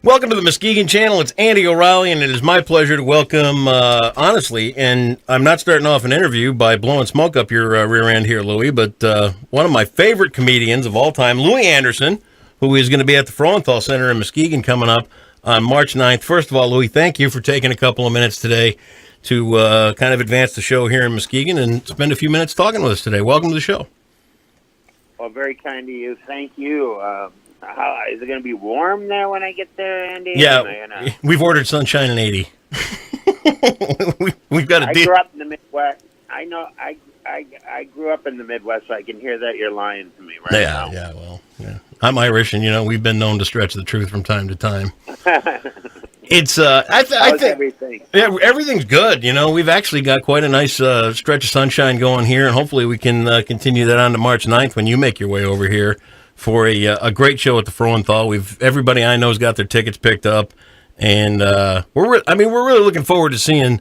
Welcome to the Muskegon Channel. It's Andy O'Reilly, and it is my pleasure to welcome, honestly, and I'm not starting off an interview by blowing smoke up your rear end here, Louie, but one of my favorite comedians of all time, Louie Anderson, who is going to be at the Frauenthal Center in Muskegon coming up on March 9th. First of all, Louie, thank you for taking a couple of minutes today to kind of advance the show here in Muskegon and spend a few minutes talking with us today. Welcome to the show. Well, very kind of you. Thank you. How is it going to be warm there when I get there, Andy? Yeah, we've ordered sunshine and 80. We've got a deal. I grew up in the Midwest. I know. I grew up in the Midwest, so I can hear that you're lying to me right now. Yeah. I'm Irish, and we've been known to stretch the truth from time to time. It's I think everything. Yeah, everything's good. We've actually got quite a nice stretch of sunshine going here, and hopefully we can continue that on to March 9th when you make your way over here for a great show at the Frauenthal. Everybody I know's got their tickets picked up, and we're really looking forward to seeing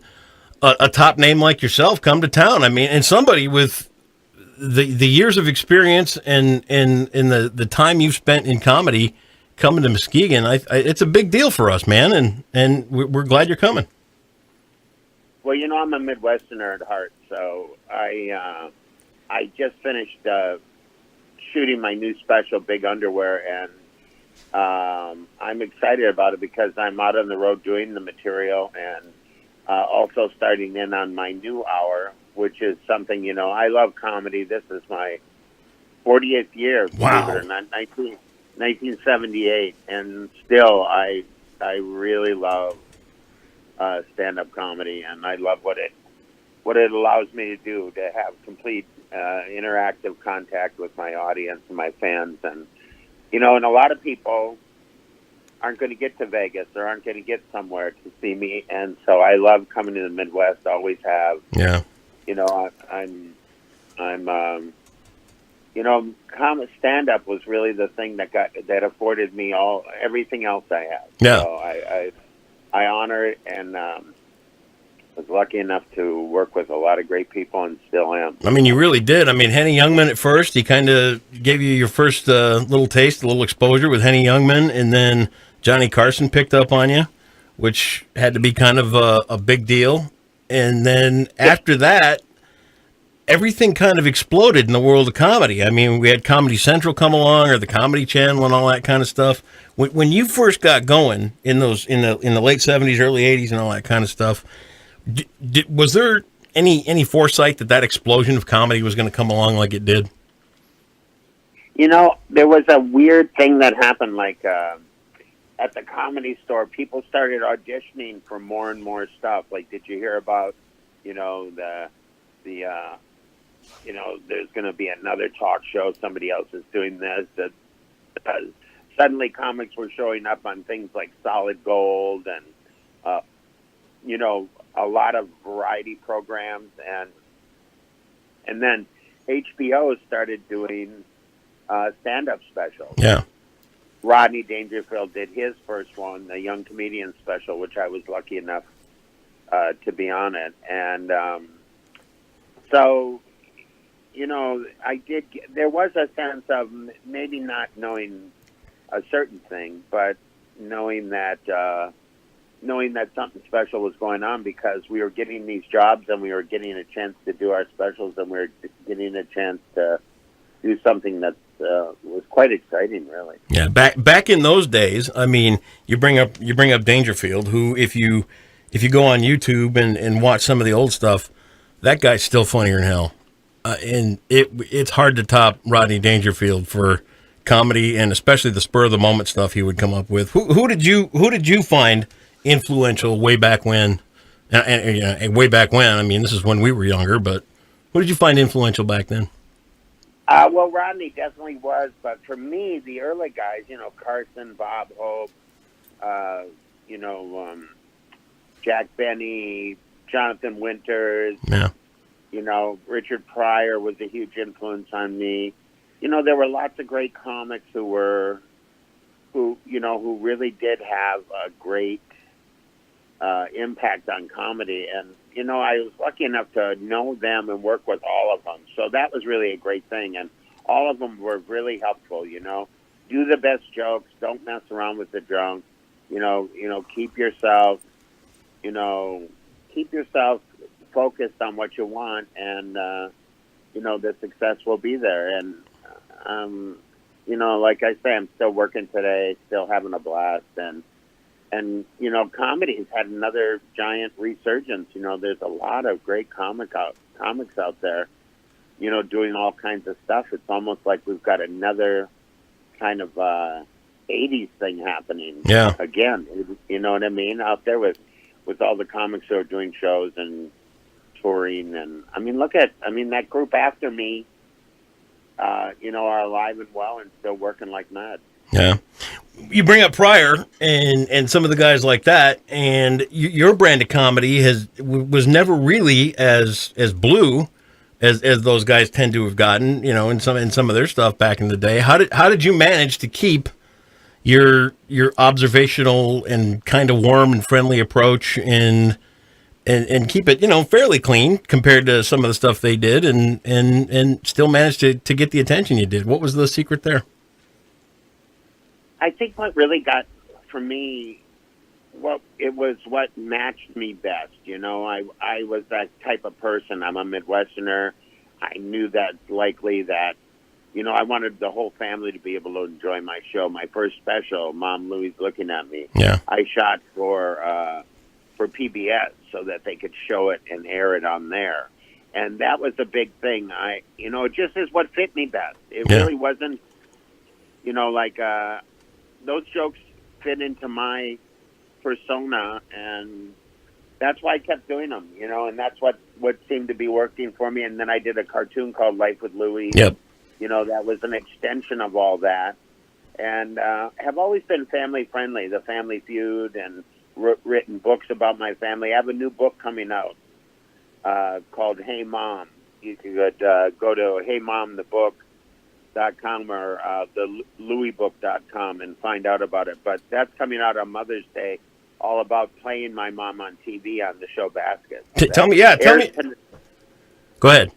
a top name like yourself come to town. And somebody with the years of experience and the time you've spent in comedy coming to Muskegon. It's a big deal for us, man, and we're glad you're coming. Well, I'm a Midwesterner at heart, so I just finished shooting my new special, Big Underwear, and I'm excited about it because I'm out on the road doing the material and also starting in on my new hour, which is something, I love comedy. This is my 40th year. Wow. 1978, and still I really love stand-up comedy, and I love what it allows me to do, to have complete interactive contact with my audience and my fans. And and a lot of people aren't going to get to Vegas or aren't going to get somewhere to see me, and so I love coming to the Midwest. Always have. Yeah. Stand-up was really the thing that afforded me everything else I have. Yeah. So I honor it, and was lucky enough to work with a lot of great people, and still am. You really did. Henny Youngman at first, he kind of gave you your first little taste, a little exposure with Henny Youngman, and then Johnny Carson picked up on you, which had to be kind of a big deal. And then after that, everything kind of exploded in the world of comedy. We had Comedy Central come along, or the Comedy Channel, and all that kind of stuff. When you first got going in the late 70s, early 80s, and all that kind of stuff, was there any foresight that explosion of comedy was going to come along like it did? There was a weird thing that happened, like at the Comedy Store, people started auditioning for more and more stuff. Like, did you hear about, there's going to be another talk show, somebody else is doing this. Suddenly comics were showing up on things like Solid Gold and, a lot of variety programs. And then HBO started doing stand-up specials. Yeah. Rodney Dangerfield did his first one, the Young Comedian special, which I was lucky enough to be on it. And so, there was a sense of maybe not knowing a certain thing, but knowing that something special was going on, because we were getting these jobs and we were getting a chance to do our specials, and we were getting a chance to do something that was quite exciting, really. Yeah, back in those days, you bring up Dangerfield, who if you go on YouTube and watch some of the old stuff, that guy's still funnier than hell. And it's hard to top Rodney Dangerfield for comedy, and especially the spur of the moment stuff he would come up with. Who did you find influential way back when? And way back when, this is when we were younger, but who did you find influential back then? Well, Rodney definitely was, but for me, the early guys, Carson, Bob Hope, Jack Benny, Jonathan Winters. Yeah. Richard Pryor was a huge influence on me. There were lots of great comics who really did have a great impact on comedy. And, I was lucky enough to know them and work with all of them. So that was really a great thing. And all of them were really helpful, Do the best jokes. Don't mess around with the drunk. keep yourself, you know, keep yourself focused on what you want, and the success will be there. And like I say, I'm still working today, still having a blast, and comedy's had another giant resurgence. There's a lot of great comics out there, doing all kinds of stuff. It's almost like we've got another kind of 80s thing happening. Yeah. Again, you know what I mean? Out there with all the comics who are doing shows and touring. And that group after me, are alive and well and still working like mad. Yeah. You bring up Pryor and some of the guys like that, and your brand of comedy was never really as blue as those guys tend to have gotten, in some of their stuff back in the day. How did you manage to keep your observational and kind of warm and friendly approach and keep it, fairly clean compared to some of the stuff they did, and still manage to get the attention you did? What was the secret there? I think what really got, for me, it was what matched me best. I was that type of person. I'm a Midwesterner. I knew that likely that, I wanted the whole family to be able to enjoy my show. My first special, Mom Louie's Looking at Me. Yeah. I shot for PBS so that they could show it and air it on there. And that was a big thing. It just is what fit me best. It really wasn't, those jokes fit into my persona, and that's why I kept doing them, and that's what seemed to be working for me. And then I did a cartoon called Life with Louie. Yep. That was an extension of all that, and have always been family friendly. The Family Feud, and written books about my family. I have a new book coming out called Hey Mom. You could go to heymomthebook.com or the louiebook.com and find out about it. But that's coming out on Mother's Day, all about playing my mom on TV on the show Basket. Tell me. Go ahead.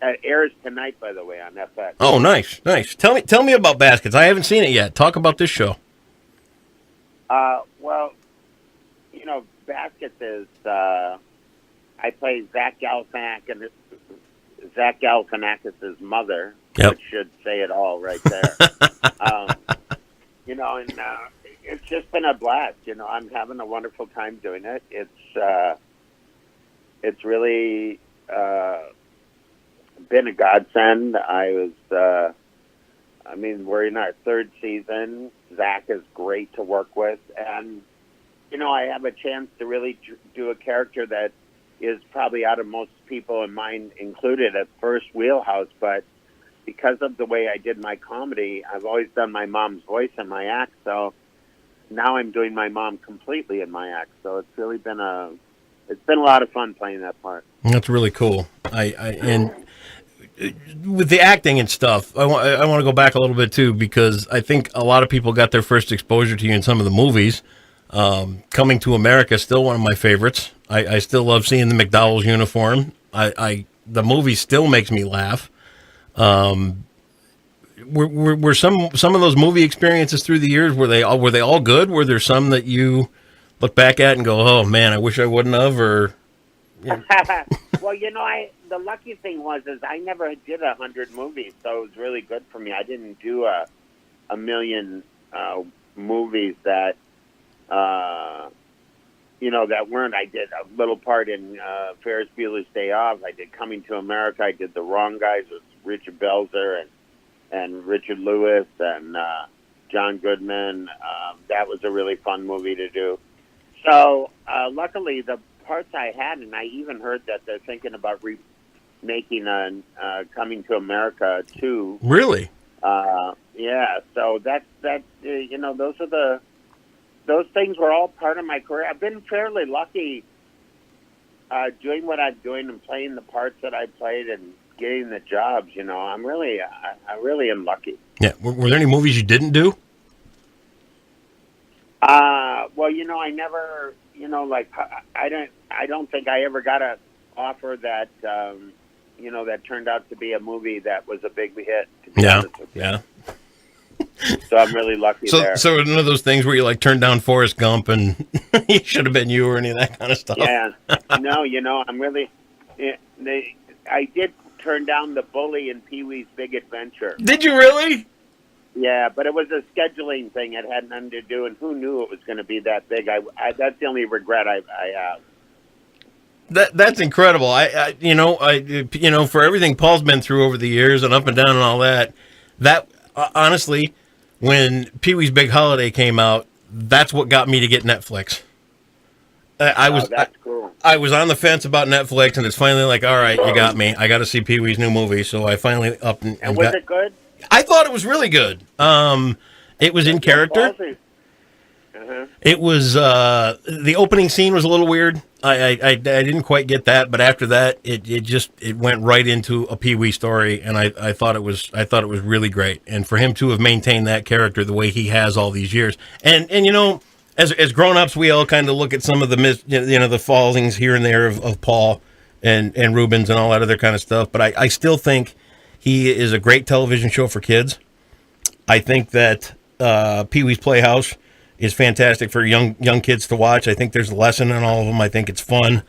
It airs tonight, by the way, on FX. Oh, nice. Tell me about Baskets. I haven't seen it yet. Talk about this show. Well, Baskets is I play Zach Galifianakis' mother, which should say it all right there. And it's just been a blast. I'm having a wonderful time doing it. It's really been a godsend. We're in our third season. Zach is great to work with, and I have a chance to really do a character that is probably out of most people, and mine included, at first wheelhouse. But because of the way I did my comedy, I've always done my mom's voice in my act. So now I'm doing my mom completely in my act. So it's really been a lot of fun playing that part. That's really cool. And with the acting and stuff, I want to go back a little bit too, because I think a lot of people got their first exposure to you in some of the movies. Coming to America is still one of my favorites. I still love seeing the McDowell's uniform. The movie still makes me laugh. Were some of those movie experiences through the years, were they all good? Were there some that you look back at and go, oh man, I wish I wouldn't have? Or well, the lucky thing was I never did 100 movies, so it was really good for me. I didn't do a million movies that that weren't. I did a little part in Ferris Bueller's Day Off. I did Coming to America. I did The Wrong Guys with Richard Belzer and Richard Lewis and John Goodman. That was a really fun movie to do. So luckily, the parts I had, and I even heard that they're thinking about making a Coming to America 2. Really? Yeah. So that's those things were all part of my career. I've been fairly lucky doing what I'm doing and playing the parts that I played and getting the jobs. I really am lucky. Yeah. Were there any movies you didn't do? Well, I never, I don't think I ever got an offer that, that turned out to be a movie that was a big hit. To be honest with you. Yeah. So I'm really lucky there. So none of those things where you like turned down Forrest Gump and he should have been you or any of that kind of stuff. Yeah. No, I'm really. I did turn down the bully in Peewees Big Adventure. Did you really? Yeah, but it was a scheduling thing. It had nothing to do, and who knew it was going to be that big? That's the only regret I have. That's incredible. I for everything Paul's been through over the years and up and down and all that. That honestly, when Peewees Big Holiday came out, that's what got me to get Netflix. That's cool. I was on the fence about Netflix, and it's finally like, all right, you got me. I got to see Pee-wee's new movie, so I finally up and was it good? I thought it was really good. It was in character. Uh-huh. It was the opening scene was a little weird. I didn't quite get that, but after that, it went right into a Pee-wee story, and I thought it was really great. And for him to have maintained that character the way he has all these years, and as grown-ups, we all kind of look at some of the the fallings here and there of Paul and Rubens and all that other kind of stuff. But I still think he is a great television show for kids. I think that Pee-wee's Playhouse is fantastic for young kids to watch. I think there's a lesson in all of them. I think it's fun.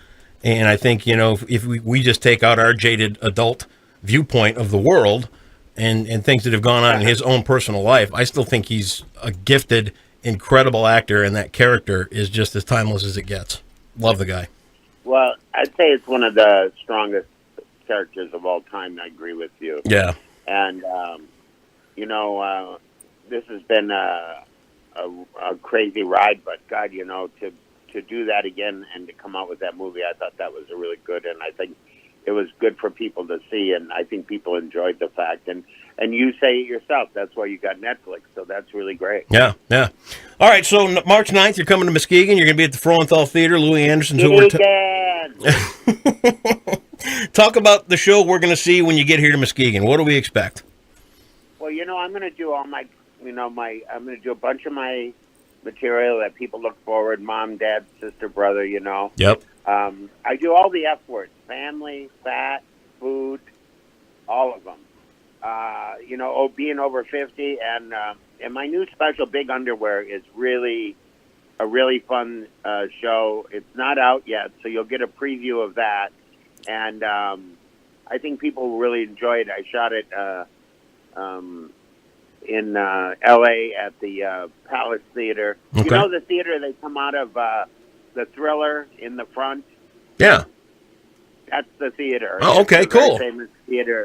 And I think, if we just take out our jaded adult viewpoint of the world and things that have gone on in his own personal life, I still think he's a gifted, incredible actor, and that character is just as timeless as it gets. Love the guy. Well, I'd say it's one of the strongest characters of all time. I agree with you. Yeah. And, this has been a crazy ride, but God, to do that again and to come out with that movie, I thought that was a really good, and I think it was good for people to see, and I think people enjoyed the fact. And you say it yourself, that's why you got Netflix, so that's really great. Yeah. All right, so March 9th, you're coming to Muskegon. You're going to be at the Frauenthal Theater. Louie Anderson's over. Talk about the show we're going to see when you get here to Muskegon. What do we expect? Well, I'm going to do all my, I'm going to do a bunch of my material that people look forward, mom, dad, sister, brother, Yep. I do all the F words, family, fat, food, all of them. Being over 50, and my new special, Big Underwear, is really a really fun show. It's not out yet, so you'll get a preview of that. And I think people will really enjoy it. I shot it in L.A. at the Palace Theater. Okay. You know the theater they come out of, the Thriller in the front? Yeah. That's the theater. Oh, okay, cool.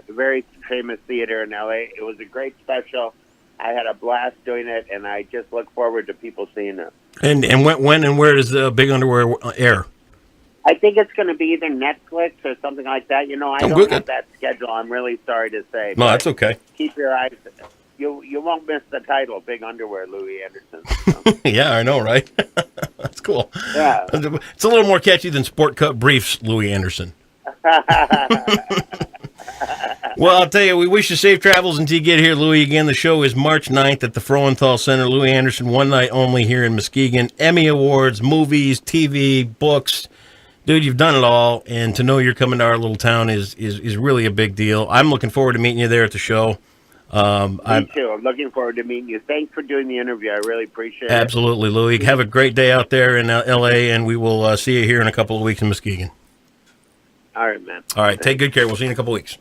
Very famous theater in L.A. It was a great special. I had a blast doing it, and I just look forward to people seeing it. And when and where does the Big Underwear air? I think it's going to be either Netflix or something like that. I don't have that schedule. I'm really sorry to say. No, that's okay. Keep your eyes. You won't miss the title, Big Underwear, Louie Anderson. So. Yeah, I know, right? That's cool. Yeah. It's a little more catchy than Sport Cut Briefs, Louie Anderson. Well, I'll tell you, we wish you safe travels until you get here, Louie. Again, the show is March 9th at the Frauenthal Center. Louie Anderson, one night only here in Muskegon. Emmy Awards, movies, TV, books. Dude, you've done it all, and to know you're coming to our little town is really a big deal. I'm looking forward to meeting you there at the show. Me too. I'm looking forward to meeting you. Thanks for doing the interview. I really appreciate it. Absolutely, Louie. Have a great day out there in L.A., and we will see you here in a couple of weeks in Muskegon. All right, man. All right, take good care. We'll see you in a couple of weeks.